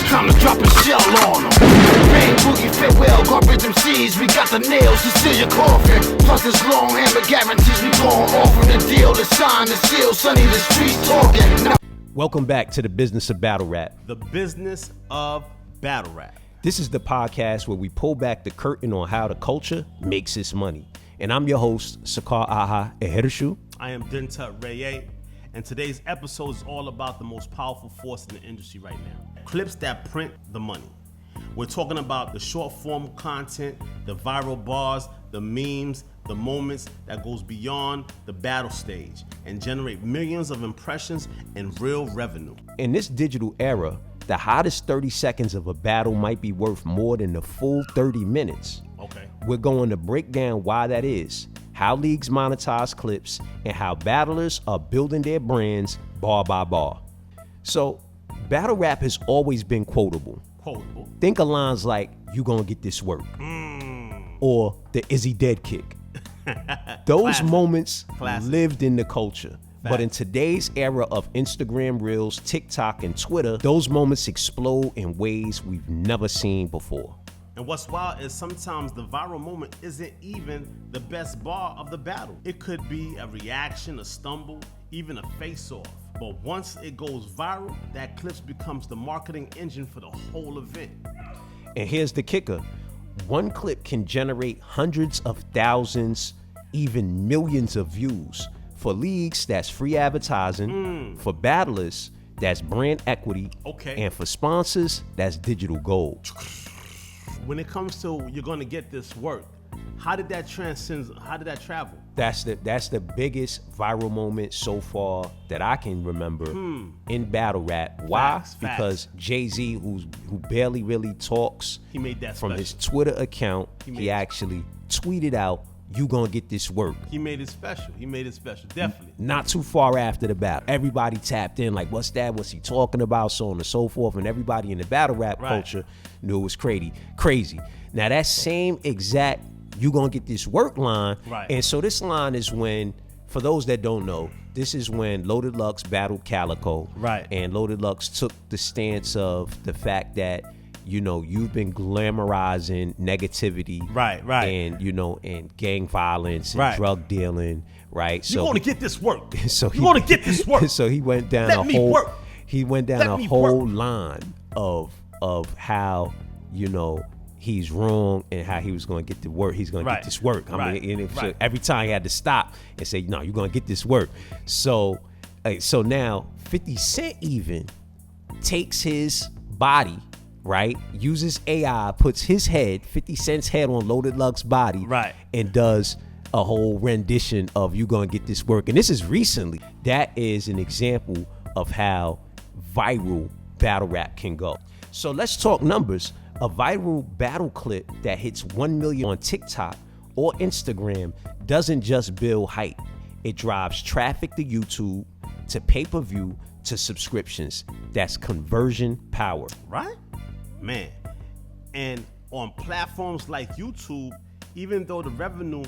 It's time to drop a shell on them. Rain, boogie, farewell, garbage them seeds. We got the nails to seal your coffin. Plus this long hammer guarantees we gon' offer the deal, the sign, the seal. Sonny, the streets talking. Now welcome back to the business of battle rap. The business of battle rap. This is the podcast where we pull back the curtain on how the culture makes its money. And I'm your host, Saqar, Ahhah, Ahershu. I am Rayay, and today's episode is all about the most powerful force in the industry right now. Clips that print the money. We're talking about the short form content, the viral bars, the memes, the moments that goes beyond the battle stage and generate millions of impressions and real revenue. In this digital era, the hottest 30 seconds of a battle might be worth more than the full 30 minutes. Okay. We're going to break down why that is, how leagues monetize clips, and how battlers are building their brands bar by bar. So, battle rap has always been quotable. Think of lines like, "You gonna get this work," or the "Is he dead" kick. Those Classic. Moments Classic. lived in the culture. But in today's era of Instagram Reels, TikTok, and Twitter, those moments explode in ways we've never seen before. And what's wild is sometimes the viral moment isn't even the best bar of the battle. It could be a reaction, a stumble, even a face-off. But once it goes viral, that clip becomes the marketing engine for the whole event. And here's the kicker. One clip can generate hundreds of thousands, even millions of views. For leagues, that's free advertising. For battlers, that's brand equity. Okay. And for sponsors, that's digital gold. When it comes to "you're gonna get this work," how did that travel? That's the biggest viral moment so far that I can remember in battle rap. Why? Facts. Because Jay-Z, who barely really talks, He made that from special. his Twitter account, he actually tweeted out, "You gonna get this work." He made it special. Definitely. Not too far after the battle, everybody tapped in like, "What's that? What's he talking about?" So on and so forth, and everybody in the battle rap culture knew it was crazy. Now that same exact "You gonna get this work" line, and so this line is when, for those that don't know, this is when Loaded Lux battled Calico, and Loaded Lux took the stance of the fact that, you know, you've been glamorizing negativity, and you know, and gang violence and drug dealing, right? You're gonna get this work. So you're gonna get this work. So he went down a whole line of how, you know, he's wrong and how he was going to get the work. He's going to get this work. I mean, and every time he had to stop and say, "No, you're going to get this work." So now 50 Cent even takes his body, right? Uses AI, puts his head, 50 Cent's head on Loaded Lux body, and does a whole rendition of "You Gonna Get This Work." And this is recently. That is an example of how viral battle rap can go. So let's talk numbers. A viral battle clip that hits 1 million on TikTok or Instagram doesn't just build hype. It drives traffic to YouTube, to pay-per-view, to subscriptions. That's conversion power. Right? Man. And on platforms like YouTube, even though the revenue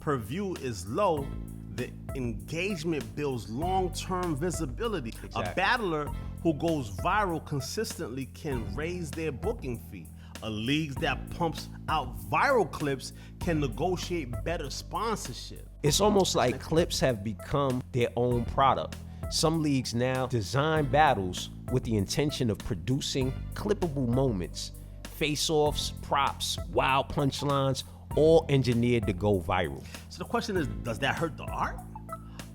per view is low, the engagement builds long-term visibility. Exactly. A battler who goes viral consistently can raise their booking fee. A league that pumps out viral clips can negotiate better sponsorship. It's almost like clips have become their own product. Some leagues now design battles with the intention of producing clippable moments, face-offs, props, wild punchlines, all engineered to go viral. So the question is, does that hurt the art?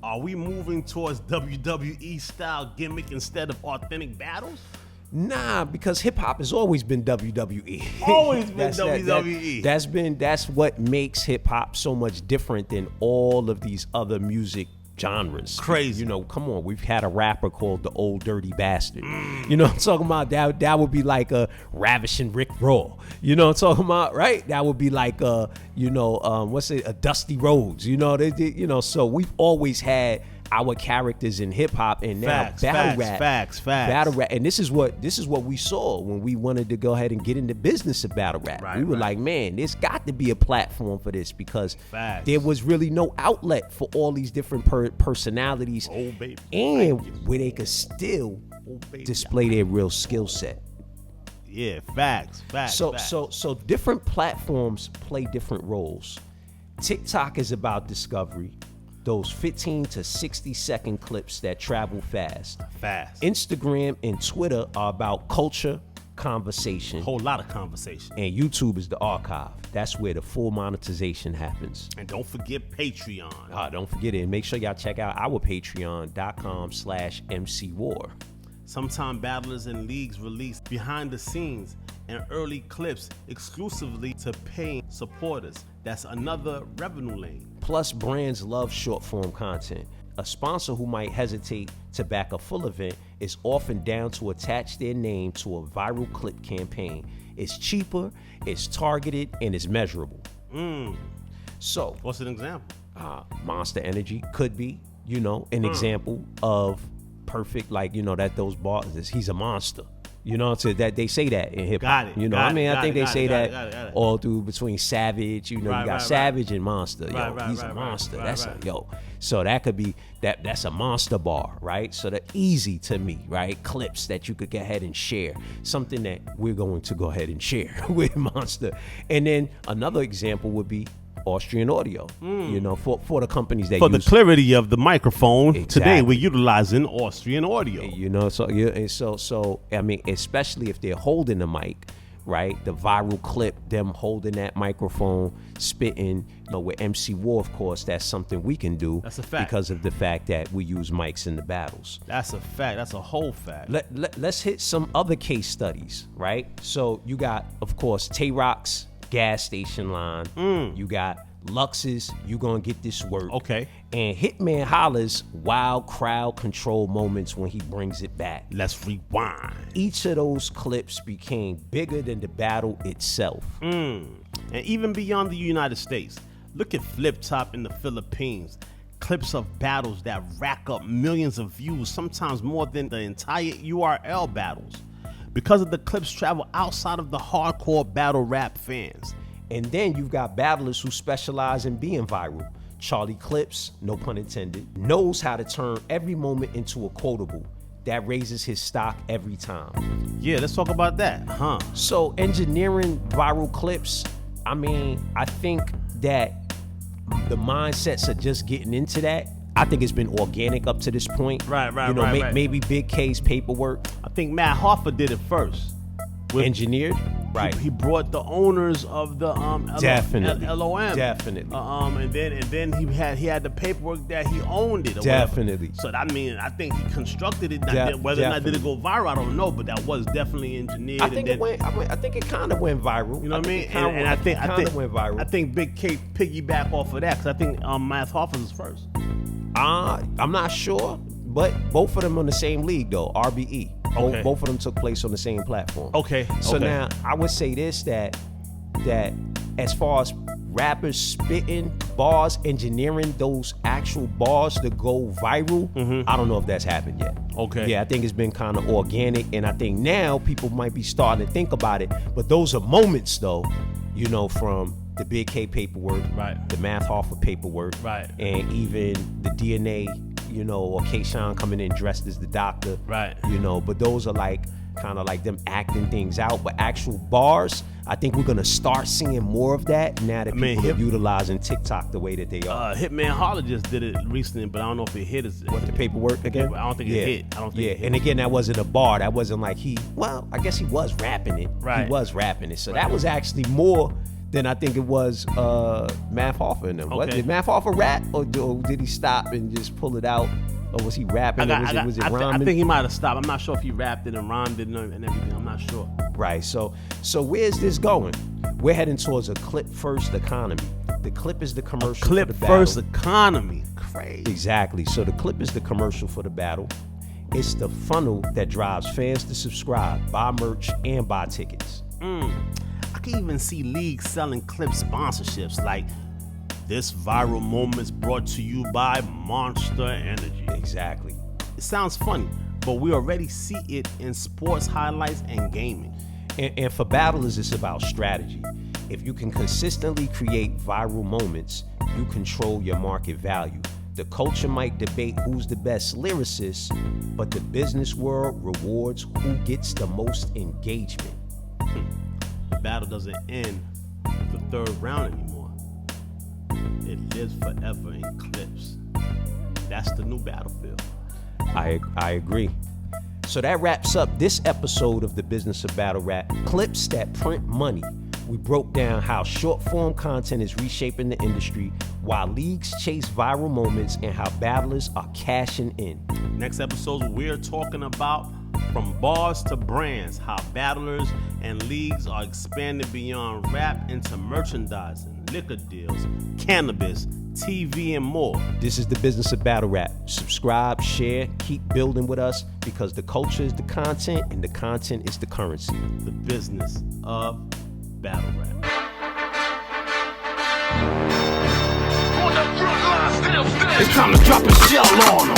Are we moving towards WWE style gimmick instead of authentic battles? Nah, because hip hop has always been WWE. Always been WWE. That's what makes hip hop so much different than all of these other music genres. Crazy. You know, come on, we've had a rapper called the Old Dirty Bastard. You know what I'm talking about? That would be like a ravishing Rick Raw. You know what I'm talking about, right? That would be like a Dusty Rhodes. You know, so we've always had our characters in hip hop, and now battle rap, and this is what we saw when we wanted to go ahead and get in the business of battle rap. We were like, man, there's got to be a platform for this, because there was really no outlet for all these different personalities, and where they could still display their real skill set. Yeah, facts. So different platforms play different roles. TikTok is about discovery, those 15 to 60 second clips that travel fast. Instagram and Twitter are about culture, conversation. Whole lot of conversation. And YouTube is the archive. That's where the full monetization happens. And don't forget Patreon. Don't forget it. Make sure y'all check out our patreon.com/MCWar. Sometime battlers and leagues release behind the scenes and early clips exclusively to paying supporters. That's another revenue lane. Plus, brands love short form content. A sponsor who might hesitate to back a full event is often down to attach their name to a viral clip campaign. It's cheaper, it's targeted, and it's measurable. So, what's an example? Monster Energy could be, an example of perfect, that those bars. He's a monster. That they say that in hip hop. I think they say that all through between Savage. You got Savage and Monster. He's a monster. So that could be that's a monster bar, right? So they're easy to me, right? Clips that you could go ahead and share. Something that we're going to go ahead and share with Monster. And then another example would be Austrian audio, for the companies that for use the clarity of the microphone. Today we're utilizing Austrian audio. So I mean, especially if they're holding the mic, right? The viral clip, them holding that microphone, spitting. With MC War, of course, that's something we can do. That's a fact because of the fact that we use mics in the battles. That's a fact. That's a whole fact. Let's hit some other case studies, right? So you got, of course, Tay Roc's gas station line. You got Lux's You Gonna Get This Work. Okay. And Hitman Holla's wild crowd control moments when he brings it back. Let's rewind. Each of those clips became bigger than the battle itself. And even beyond the United States, look at FlipTop in the Philippines. Clips of battles that rack up millions of views, sometimes more than the entire URL battles, because of the clips travel outside of the hardcore battle rap fans. And then you've got battlers who specialize in being viral. Charlie Clips, no pun intended, knows how to turn every moment into a quotable that raises his stock every time. Yeah, let's talk about that. So engineering viral clips, I think that the mindsets are just getting into that. I think it's been organic up to this point. Right. Maybe Big K's paperwork. I think Matt Hoffa did it first. Engineered, right? He brought the owners of the definitely LOM, definitely. And then he had the paperwork that he owned it. Definitely. Whatever. So I think he constructed it. Whether or not did it go viral, I don't know, but that was definitely engineered. I think it kind of went viral. You know what I mean? And I think went viral. I think Big K piggyback off of that because I think Matt Hoffa was first. I'm not sure, but both of them on the same league though. RBE. Okay. Both of them took place on the same platform. Okay. So now I would say this that as far as rappers spitting bars, engineering those actual bars to go viral, I don't know if that's happened yet. Okay. Yeah, I think it's been kind of organic, and I think now people might be starting to think about it. But those are moments though, from the Big K paperwork, right? The Math Hoffa paperwork, right? And even the DNA, or K-Shine coming in dressed as the doctor, right? But those are kind of like them acting things out. But actual bars, I think we're gonna start seeing more of that now that people are utilizing TikTok the way that they are. Hitman Holla just did it recently, but I don't know if it hit. What, the paperwork again? I don't think it hit. I don't think it hit. And again, that wasn't a bar. That wasn't like I guess he was rapping it. Right. He was rapping it. So that was actually more than I think it was Math Hoffa in them. Okay. What, did Math Hoffa rap, or did he stop and just pull it out? Or was he rapping? Was it rhyming? I think he might have stopped. I'm not sure if he rapped it and rhymed it and everything. I'm not sure. Right. So where's this going? We're heading towards a clip-first economy. The clip is the commercial for the battle. Clip-first economy. Crazy. Exactly. So the clip is the commercial for the battle. It's the funnel that drives fans to subscribe, buy merch, and buy tickets. I can even see leagues selling clip sponsorships like this viral moment's brought to you by Monster Energy. Exactly. It sounds funny, but we already see it in sports highlights and gaming. And for battlers, it's about strategy. If you can consistently create viral moments, you control your market value. The culture might debate who's the best lyricist, but the business world rewards who gets the most engagement. The battle doesn't end with the third round anymore. It lives forever in clips. That's the new battlefield. I agree. So that wraps up this episode of the Business of Battle Rap, Clips That Print Money. We broke down how short-form content is reshaping the industry, while leagues chase viral moments, and how battlers are cashing in. Next episode, we're talking about from bars to brands, how battlers and leagues are expanding beyond rap into merchandising, liquor deals, cannabis, TV, and more. This is the Business of Battle Rap. Subscribe, share, keep building with us, because the culture is the content and the content is the currency. The Business of Battle Rap. It's time to drop a shell on them.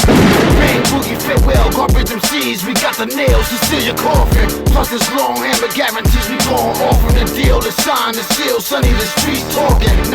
Bang, boogie, fit well, garbage them seeds. We got the nails to seal your coffin. Plus this long hammer guarantees we going off on the deal. The sign, the seal, sunny, the streets talking. Now